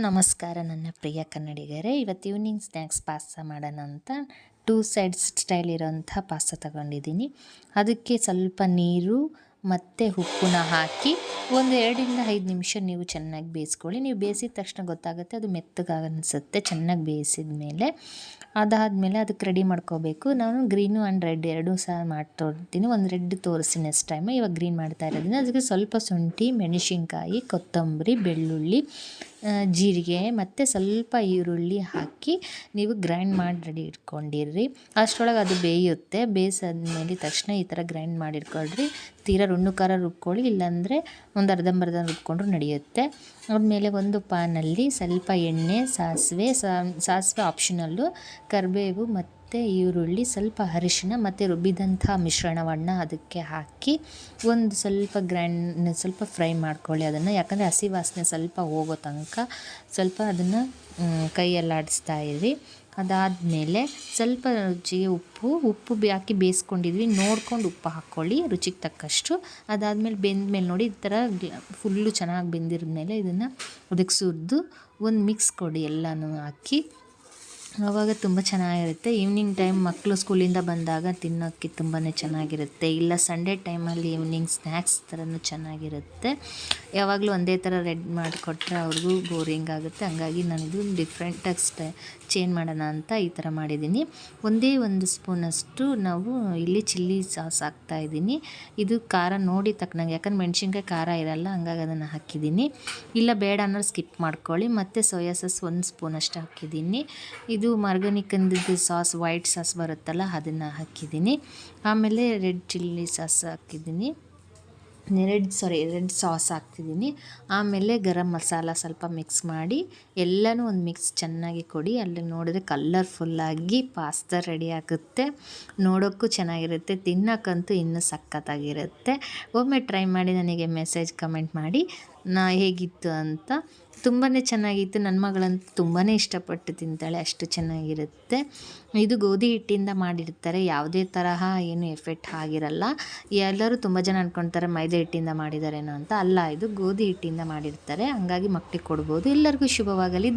ನಮಸ್ಕಾರ ನನ್ನ ಪ್ರಿಯ ಕನ್ನಡಿಗರೇ. ಇವತ್ತು ಈವ್ನಿಂಗ್ ಸ್ನ್ಯಾಕ್ಸ್ ಪಾಸ್ತಾ ಮಾಡೋಣ ಅಂತ 2 ಸೈಡ್ಸ್ ಸ್ಟೈಲ್ ಇರೋಂಥ ಪಾಸ್ತಾ ತಗೊಂಡಿದ್ದೀನಿ. ಅದಕ್ಕೆ ಸ್ವಲ್ಪ ನೀರು ಮತ್ತು ಉಪ್ಪನ್ನ ಹಾಕಿ ಒಂದು 2ರಿಂದ 5 ನಿಮಿಷ ನೀವು ಚೆನ್ನಾಗಿ ಬೇಯಿಸ್ಕೊಳ್ಳಿ. ನೀವು ಬೇಯಿಸಿದ ತಕ್ಷಣ ಗೊತ್ತಾಗುತ್ತೆ ಅದು ಮೆತ್ತಗೆ ಅನಿಸುತ್ತೆ ಚೆನ್ನಾಗಿ ಬೇಯಿಸಿದ ಮೇಲೆ. ಅದಾದಮೇಲೆ ಅದಕ್ಕೆ ರೆಡಿ ಮಾಡ್ಕೋಬೇಕು. ನಾನು ಗ್ರೀನು ಆ್ಯಂಡ್ ರೆಡ್ ಎರಡೂ ಸಹ ಮಾಡಿ ತೋರಿಸ್ತೀನಿ. ಒಂದು ರೆಡ್ ತೋರಿಸ್ತೀನಿ ನೆಕ್ಸ್ಟ್ ಟೈಮು. ಇವಾಗ ಗ್ರೀನ್ ಮಾಡ್ತಾ ಇರೋದ್ರಿಂದ ಅದಕ್ಕೆ ಸ್ವಲ್ಪ ಶುಂಠಿ, ಮೆಣಸಿನ್ಕಾಯಿ, ಕೊತ್ತಂಬರಿ, ಬೆಳ್ಳುಳ್ಳಿ, ಜೀರಿಗೆ ಮತ್ತು ಸ್ವಲ್ಪ ಈರುಳ್ಳಿ ಹಾಕಿ ನೀವು ಗ್ರೈಂಡ್ ಮಾಡಿ ರೆಡಿ ಇಟ್ಕೊಂಡಿರ್ರಿ. ಅಷ್ಟರೊಳಗೆ ಅದು ಬೇಯುತ್ತೆ. ಬೇಯಿಸಾದ್ಮೇಲೆ ತಕ್ಷಣ ಈ ಥರ ಗ್ರೈಂಡ್ ಮಾಡಿಟ್ಕೊಳ್ರಿ. ತೀರಾ ರುಣ್ಣು ಖಾರ ರುಬ್ಕೊಳ್ಳಿ, ಇಲ್ಲಾಂದರೆ ಒಂದು ಅರ್ಧಂಬರ್ಧ ರುಬ್ಕೊಂಡ್ರೂ ನಡೆಯುತ್ತೆ. ಆದಮೇಲೆ ಒಂದು ಪಾನಲ್ಲಿ ಸ್ವಲ್ಪ ಎಣ್ಣೆ, ಸಾಸಿವೆ ಆಪ್ಷನಲ್ಲು, ಕರಿಬೇವು ಮತ್ತು ಈರುಳ್ಳಿ, ಸ್ವಲ್ಪ ಅರಿಶಿನ ಮತ್ತು ರುಬ್ಬಿದಂಥ ಮಿಶ್ರಣವನ್ನು ಅದಕ್ಕೆ ಹಾಕಿ ಒಂದು ಸ್ವಲ್ಪ ಫ್ರೈ ಮಾಡ್ಕೊಳ್ಳಿ ಅದನ್ನು. ಯಾಕಂದರೆ ಹಸಿ ವಾಸನೆ ಸ್ವಲ್ಪ ಹೋಗೋ ತನಕ ಸ್ವಲ್ಪ ಅದನ್ನು ಕೈಯಲ್ಲಿ ಆಡಿಸ್ತಾ ಇರಿ. ಅದಾದಮೇಲೆ ಸ್ವಲ್ಪ ರುಚಿಗೆ ಉಪ್ಪು ಹಾಕಿ ಬೇಯಿಸ್ಕೊಂಡಿದ್ವಿ, ನೋಡ್ಕೊಂಡು ಉಪ್ಪು ಹಾಕ್ಕೊಳ್ಳಿ ರುಚಿಗೆ ತಕ್ಕಷ್ಟು. ಅದಾದಮೇಲೆ ಬೆಂದಮೇಲೆ ನೋಡಿ ಈ ಥರ ಫುಲ್ಲು ಚೆನ್ನಾಗಿ ಬೆಂದಿದ್ಮೇಲೆ ಇದನ್ನು ಅದಕ್ಕೆ ಸುರಿದು ಒಂದು ಮಿಕ್ಸ್ ಕೊಡಿ ಎಲ್ಲನೂ ಹಾಕಿ. ಆವಾಗ ತುಂಬ ಚೆನ್ನಾಗಿರುತ್ತೆ. ಈವ್ನಿಂಗ್ ಟೈಮ್ ಮಕ್ಕಳು ಸ್ಕೂಲಿಂದ ಬಂದಾಗ ತಿನ್ನೋಕ್ಕೆ ತುಂಬಾ ಚೆನ್ನಾಗಿರುತ್ತೆ. ಇಲ್ಲ ಸಂಡೇ ಟೈಮಲ್ಲಿ ಈವ್ನಿಂಗ್ ಸ್ನ್ಯಾಕ್ಸ್ ಥರನೂ ಚೆನ್ನಾಗಿರುತ್ತೆ. ಯಾವಾಗಲೂ ಒಂದೇ ಥರ ರೆಡಿ ಮಾಡಿಕೊಟ್ರೆ ಅವ್ರಿಗೂ ಬೋರಿಂಗ್ ಆಗುತ್ತೆ. ಹಂಗಾಗಿ ನಾನಿದು ಡಿಫ್ರೆಂಟಾಗಿ ಚೇಂಜ್ ಮಾಡೋಣ ಅಂತ ಈ ಥರ ಮಾಡಿದ್ದೀನಿ. ಒಂದೇ ಒಂದು ಸ್ಪೂನಷ್ಟು ನಾವು ಇಲ್ಲಿ ಚಿಲ್ಲಿ ಸಾಸ್ ಹಾಕ್ತಾಯಿದ್ದೀನಿ. ಇದು ಖಾರ ನೋಡಿ ತಕ್ಕನಂಗೆ, ಯಾಕಂದ್ರೆ ಮೆಣಸಿನ್ಕಾಯಿ ಖಾರ ಇರಲ್ಲ, ಹಂಗಾಗಿ ಅದನ್ನು ಹಾಕಿದ್ದೀನಿ. ಇಲ್ಲ ಬೇಡ ಅನ್ನೋರು ಸ್ಕಿಪ್ ಮಾಡ್ಕೊಳ್ಳಿ. ಮತ್ತು ಸೋಯಾ ಸಾಸ್ 1 ಸ್ಪೂನಷ್ಟು ಹಾಕಿದ್ದೀನಿ. ಇದು ಮಾರ್ಗನಿಕಂದು ಸಾಸ್, ವೈಟ್ ಸಾಸ್ ಬರುತ್ತಲ್ಲ ಅದನ್ನು ಹಾಕಿದ್ದೀನಿ. ಆಮೇಲೆ ರೆಡ್ ಚಿಲ್ಲಿ ಸಾಸ್ ಹಾಕಿದ್ದೀನಿ. ರೆಡ್ ಸಾಸ್ ಹಾಕ್ತಿದ್ದೀನಿ. ಆಮೇಲೆ ಗರಂ ಮಸಾಲ ಸ್ವಲ್ಪ ಮಿಕ್ಸ್ ಮಾಡಿ ಎಲ್ಲನೂ ಒಂದು ಮಿಕ್ಸ್ ಚೆನ್ನಾಗಿ ಕೊಡಿ. ಅಲ್ಲಿ ನೋಡಿದ್ರೆ ಕಲರ್ಫುಲ್ಲಾಗಿ ಪಾಸ್ತಾ ರೆಡಿ ಆಗುತ್ತೆ. ನೋಡೋಕ್ಕೂ ಚೆನ್ನಾಗಿರುತ್ತೆ, ತಿನ್ನೋಕ್ಕಂತೂ ಇನ್ನೂ ಸಖತ್ತಾಗಿರುತ್ತೆ. ಒಮ್ಮೆ ಟ್ರೈ ಮಾಡಿ ನನಗೆ ಕಮೆಂಟ್ ಮಾಡಿ ಹೇಗಿತ್ತು ಅಂತ. ತುಂಬಾ ಚೆನ್ನಾಗಿತ್ತು. ನನ್ನ ಮಗಳಂತೂ ತುಂಬಾ ಇಷ್ಟಪಟ್ಟು ತಿಂತಾಳೆ, ಅಷ್ಟು ಚೆನ್ನಾಗಿರುತ್ತೆ. ಇದು ಗೋಧಿ ಹಿಟ್ಟಿಂದ ಮಾಡಿರ್ತಾರೆ, ಯಾವುದೇ ತರಹ ಏನು ಎಫೆಕ್ಟ್ ಆಗಿರಲ್ಲ. ಎಲ್ಲರೂ ತುಂಬ ಜನ ಅಂದ್ಕೊಳ್ತಾರೆ ಮೈದಾ ಹಿಟ್ಟಿಂದ ಮಾಡಿದಾರೇನೋ ಅಂತ. ಅಲ್ಲ, ಇದು ಗೋಧಿ ಹಿಟ್ಟಿಂದ ಮಾಡಿರ್ತಾರೆ, ಹಂಗಾಗಿ ಮಕ್ಕಳಿಗೆ ಕೊಡ್ಬೋದು. ಎಲ್ಲರಿಗೂ ಶುಭವಾಗಲಿ.